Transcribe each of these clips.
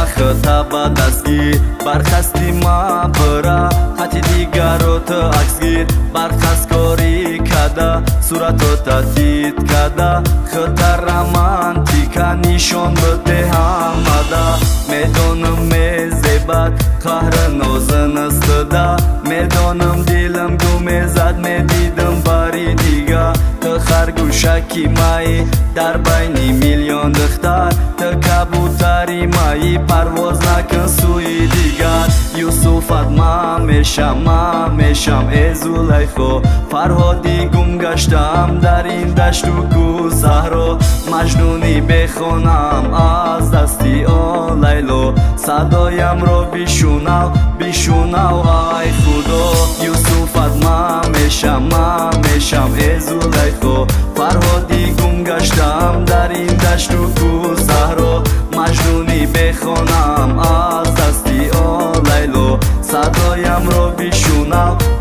خطا با دستگیر برخستی ما برا خطی دیگرو تا عکسگیر برخست کاری کده صورتو تدید کده خطا رمانتیکا نشان بده همده میدونم میزیبت قهر نازن استده میدونم دیلم گو میزد میدیدم باری دیگه تو خرگوشکی مایی در بین میلیون دختر تو کبوتری مایی پرواز نکن سوی دیگر یوسفت ما میشم ای زلیخا فرهادی گم گشتم در این دشت و کوه صحرا مجنونی بخونم از دستی آن لیلا صدایم رو بیشوناو ای خدا یوسفت ما میشم ای زلیخا فرهادی گم گشتم در این دشت و کوه صحرا مجنونی بخونم از دستی آن لیلا صدایم رو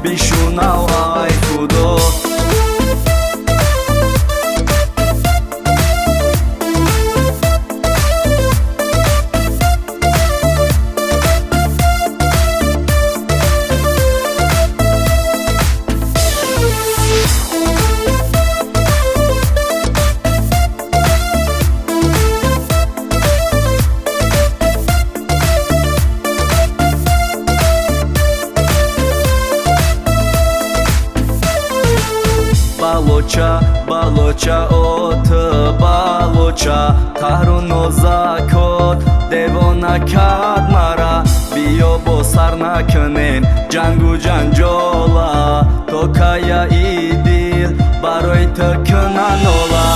بیشوناو ای خدا балоча от балоча қаҳру нозакот девона кард мара биё бо сар накунем ҷангу ҷанҷола то кая и дил барои ту кунан ола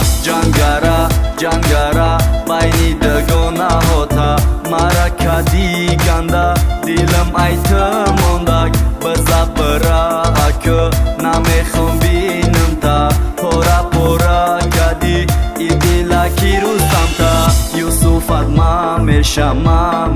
ҷангара байни дугонаҳота мара кади ганда дилам ай ту мондак бизабира аку намехом бинам та пора кади и дилаки рустамта юсуфат ма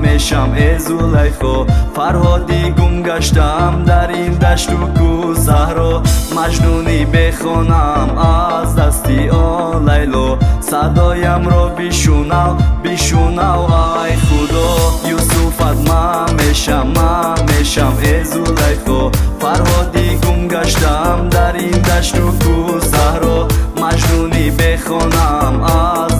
мешам эй зулайхо фарҳоди гум гаштам дар ин дашту кӯҳ саҳро маҷнунӣ бехонам аз дасти он лайло садоямро бишунав ай худо юсуфат ма мешам эй зулайхо фарҳоди гум гаштам дар ин дашту кӯҳ саҳро маҷнунӣ бехонам аз